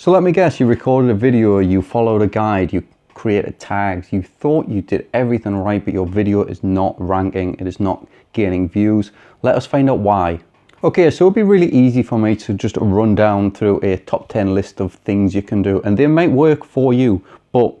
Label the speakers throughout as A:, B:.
A: So let me guess, you recorded a video, you followed a guide, you created tags, you thought you did everything right, but your video is not ranking, it is not gaining views. Let us find out why. Okay, so it'd be really easy for me to just run down through a top 10 list of things you can do, and they might work for you, but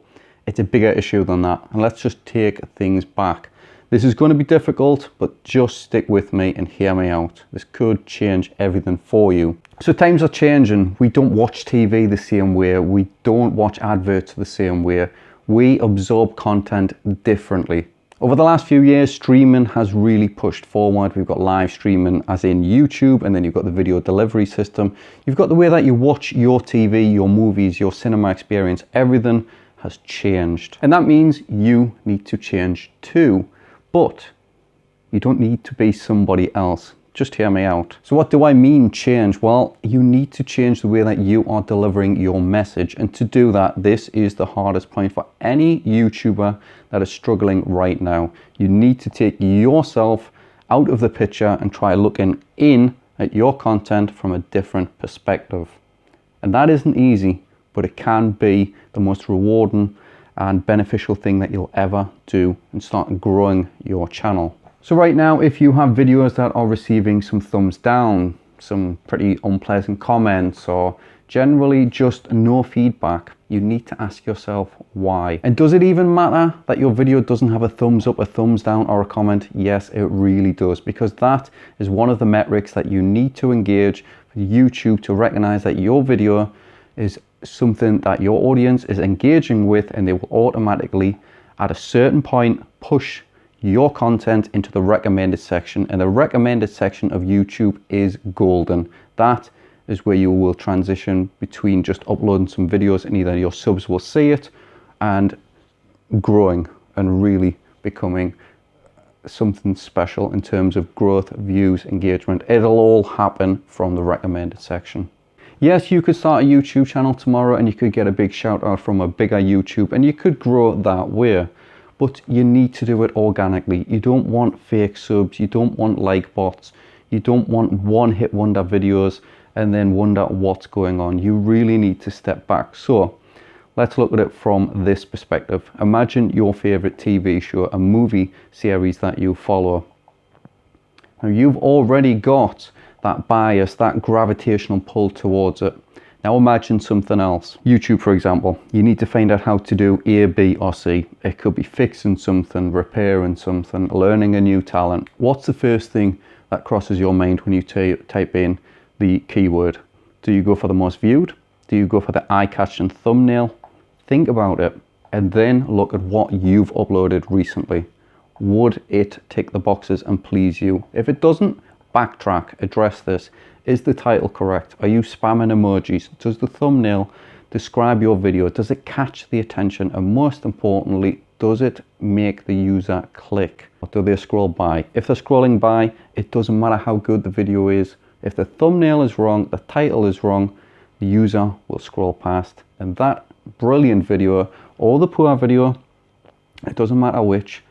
A: it's a bigger issue than that. And let's just take things back. This is going to be difficult, but just stick with me and hear me out. This could change everything for you. So times are changing. We don't watch TV the same way. We don't watch adverts the same way. We absorb content differently. Over the last few years, streaming has really pushed forward. We've got live streaming as in YouTube, and then you've got the video delivery system. You've got the way that you watch your TV, your movies, your cinema experience. Everything has changed. And that means you need to change too. But you don't need to be somebody else. Just hear me out. So what do I mean change? Well, you need to change the way that you are delivering your message. And to do that, this is the hardest point for any YouTuber that is struggling right now. You need to take yourself out of the picture and try looking in at your content from a different perspective. And that isn't easy, but it can be the most rewarding and beneficial thing that you'll ever do and start growing your channel. So right now, if you have videos that are receiving some thumbs down, some pretty unpleasant comments, or generally just no feedback, you need to ask yourself why. And does it even matter that your video doesn't have a thumbs up, a thumbs down, or a comment? Yes, it really does, because that is one of the metrics that you need to engage for YouTube to recognize that your video is something that your audience is engaging with, and they will automatically at a certain point push your content into the recommended section. And the recommended section of YouTube is golden. That is where you will transition between just uploading some videos and either your subs will see it and growing and really becoming something special in terms of growth, views, engagement. It'll all happen from the recommended section. Yes, you could start a YouTube channel tomorrow and you could get a big shout out from a bigger YouTube and you could grow that way, but you need to do it organically. You don't want fake subs, you don't want like bots, you don't want one hit wonder videos and then wonder what's going on. You really need to step back. So let's look at it from this perspective. Imagine your favorite TV show, a movie series that you follow. Now you've already got that bias, that gravitational pull towards it. Now imagine something else. YouTube, for example, you need to find out how to do A, B, or C. It could be fixing something, repairing something, learning a new talent. What's the first thing that crosses your mind when you type in the keyword? Do you go for the most viewed? Do you go for the eye-catching thumbnail? Think about it and then look at what you've uploaded recently. Would it tick the boxes and please you? If it doesn't, backtrack, address this. Is the title correct? Are you spamming emojis? Does the thumbnail describe your video? Does it catch the attention? And most importantly, does it make the user click? Or do they scroll by? If they're scrolling by, it doesn't matter how good the video is. If the thumbnail is wrong, the title is wrong, the user will scroll past. And that brilliant video or the poor video, it doesn't matter which,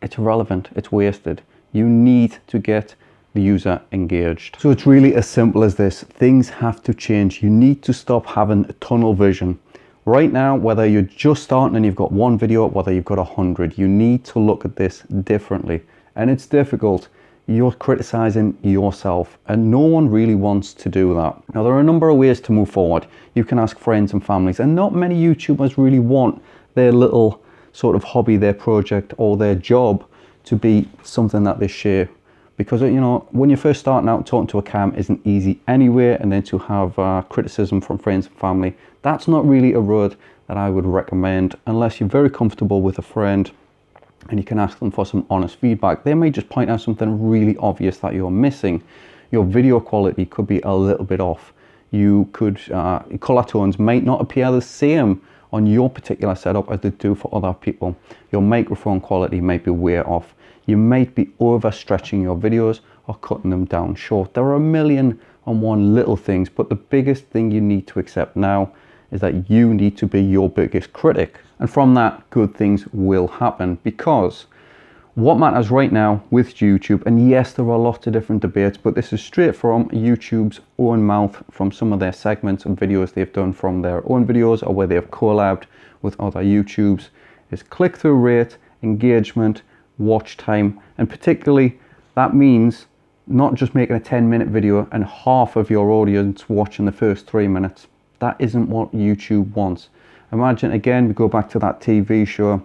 A: it's irrelevant, it's wasted. You need to get the user engaged. So it's really as simple as this. Things have to change. You need to stop having tunnel vision. Right now, whether you're just starting and you've got one video, whether you've got 100, you need to look at this differently. And it's difficult. You're criticizing yourself and no one really wants to do that. Now, there are a number of ways to move forward. You can ask friends and families, and not many YouTubers really want their little sort of hobby, their project, or their job to be something that they share. Because, you know, when you're first starting out, talking to a cam isn't easy anyway, and then to have criticism from friends and family, that's not really a road that I would recommend unless you're very comfortable with a friend and you can ask them for some honest feedback. They may just point out something really obvious that you're missing. Your video quality could be a little bit off. You could, color tones might not appear the same on your particular setup as they do for other people. Your microphone quality might be way off. You might be overstretching your videos or cutting them down short. There are a million and one little things, but the biggest thing you need to accept now is that you need to be your biggest critic. And from that, good things will happen, because what matters right now with YouTube, and yes, there are lots of different debates, but this is straight from YouTube's own mouth, from some of their segments and videos they've done from their own videos or where they've collabed with other YouTubes, is click-through rate, engagement, watch time, and particularly that means not just making a 10-minute video and half of your audience watching the first 3 minutes. That isn't what YouTube wants. Imagine, again, we go back to that TV show,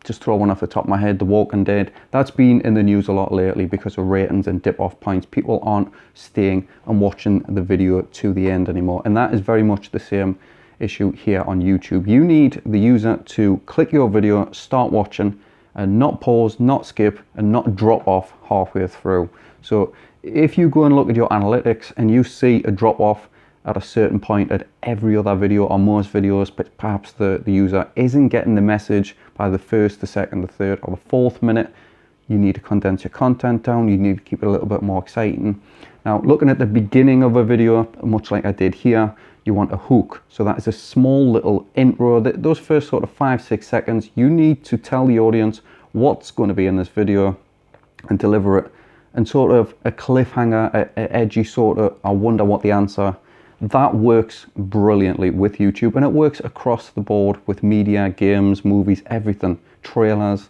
A: just throw one off the top of my head, The Walking Dead. That's been in the news a lot lately because of ratings and dip-off points. People aren't staying and watching the video to the end anymore. And that is very much the same issue here on YouTube. You need the user to click your video, start watching, and not pause, not skip, and not drop off halfway through. So if you go and look at your analytics and you see a drop off at a certain point at every other video or most videos, but perhaps the user isn't getting the message by the first, the second, the third, or the fourth minute, you need to condense your content down. You need to keep it a little bit more exciting. Now, looking at the beginning of a video, much like I did here, you want a hook. So that is a small little intro. Those first sort of 5-6 seconds, you need to tell the audience what's going to be in this video and deliver it. And sort of a cliffhanger, an edgy sort of, I wonder what the answer. That works brilliantly with YouTube, and it works across the board with media, games, movies, everything, trailers.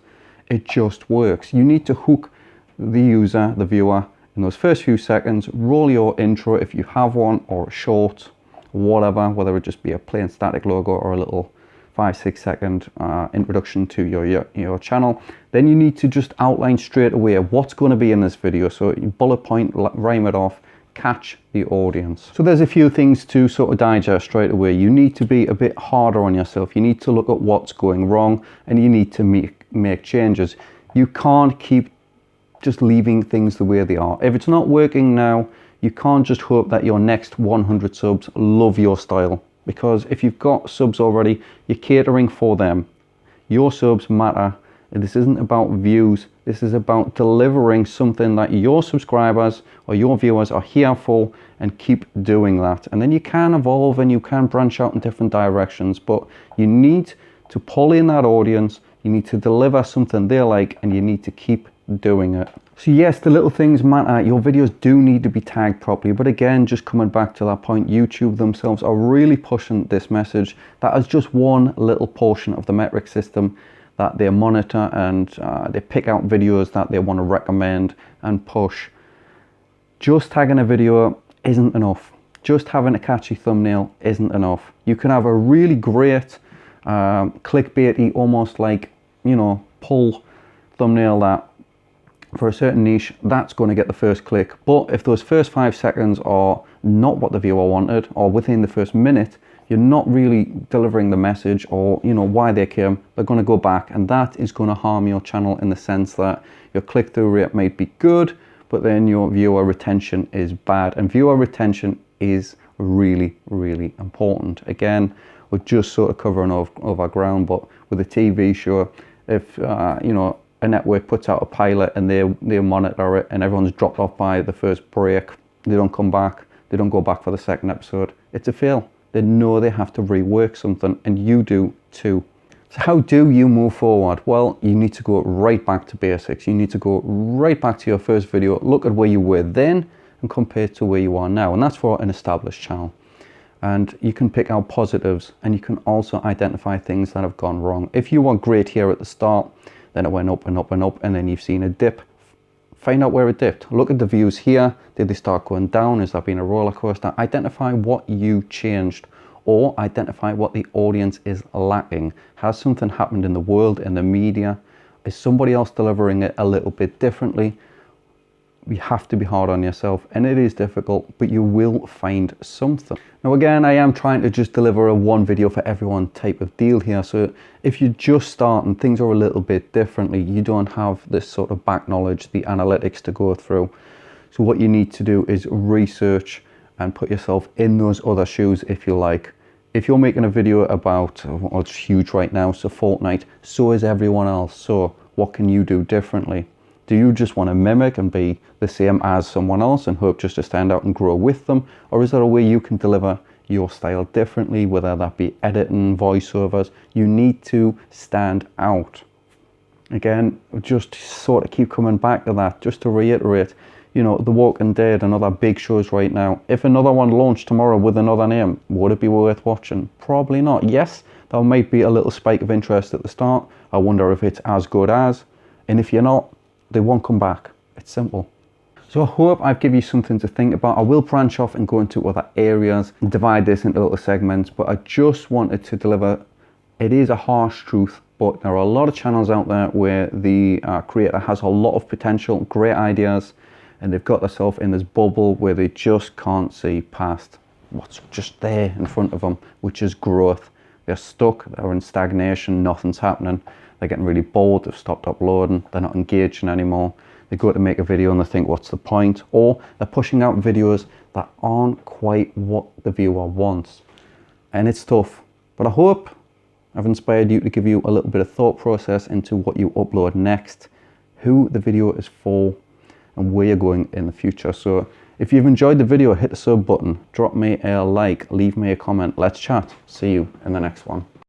A: It just works. You need to hook the user, the viewer, in those first few seconds. Roll your intro if you have one, or a short, whatever, whether it just be a plain static logo or a little 5-6 second introduction to your channel. Then you need to just outline straight away what's going to be in this video. So you bullet point, rhyme it off, catch the audience. So there's a few things to sort of digest straight away. You need to be a bit harder on yourself. You need to look at what's going wrong, and you need to make changes. You can't keep just leaving things the way they are. If it's not working now, you can't just hope that your next 100 subs love your style, because if you've got subs already, you're catering for them. Your subs matter. This isn't about views. This is about delivering something that your subscribers or your viewers are here for, and keep doing that. And then you can evolve and you can branch out in different directions, but you need to pull in that audience. You need to deliver something they like, and you need to keep doing it. So yes, the little things matter. Your videos do need to be tagged properly, but again, just coming back to that point, YouTube themselves are really pushing this message. That is just one little portion of the metric system that they monitor, and they pick out videos that they want to recommend and push. Just tagging a video isn't enough. Just having a catchy thumbnail isn't enough. You can have a really great clickbaity, almost like, you know, pull thumbnail that for a certain niche, that's going to get the first click. But if those first 5 seconds are not what the viewer wanted, or within the first minute, you're not really delivering the message or, you know, why they came, they're going to go back, and that is going to harm your channel in the sense that your click-through rate might be good, but then your viewer retention is bad. And viewer retention is really, really important. Again, we're just sort of covering over ground, but with a TV show, if you know, a network puts out a pilot and they monitor it and everyone's dropped off by the first break, they don't come back, they don't go back for the second episode, it's a fail. They know they have to rework something, and you do too. So how do you move forward? Well, you need to go right back to basics. You need to go right back to your first video, look at where you were then and compare to where you are now. And that's for an established channel. And you can pick out positives, and you can also identify things that have gone wrong. If you were great here at the start, then it went up and up and up, and then you've seen a dip, find out where it dipped. Look at the views here. Did they start going down? Has that been a roller coaster? Identify what you changed, or identify what the audience is lacking. Has something happened in the world, in the media? Is somebody else delivering it a little bit differently? You have to be hard on yourself, and it is difficult, but you will find something. Now again, I am trying to just deliver a one video for everyone type of deal here. So if you just start and things are a little bit differently, you don't have this sort of back knowledge, the analytics to go through. So what you need to do is research and put yourself in those other shoes, if you like. If you're making a video about what's huge right now, so Fortnite, so is everyone else. So what can you do differently? Do you just want to mimic and be the same as someone else and hope just to stand out and grow with them? Or is there a way you can deliver your style differently, whether that be editing, voiceovers? You need to stand out. Again, just sort of keep coming back to that, just to reiterate, you know, The Walking Dead and other big shows right now. If another one launched tomorrow with another name, would it be worth watching? Probably not. Yes, there might be a little spike of interest at the start. I wonder if it's as good as, and if you're not, they won't come back. It's simple. So I hope I've given you something to think about. I will branch off and go into other areas and divide this into little segments, but I just wanted to deliver. It is a harsh truth, but there are a lot of channels out there where the creator has a lot of potential, great ideas, and they've got themselves in this bubble where they just can't see past what's just there in front of them, which is growth. They're stuck, they're in stagnation, nothing's happening. They're getting really bored, they've stopped uploading, they're not engaging anymore. They go to make a video and they think, what's the point? Or they're pushing out videos that aren't quite what the viewer wants. And it's tough, but I hope I've inspired you to give you a little bit of thought process into what you upload next, who the video is for, and where you're going in the future. So if you've enjoyed the video, hit the sub button, drop me a like, leave me a comment, let's chat. See you in the next one.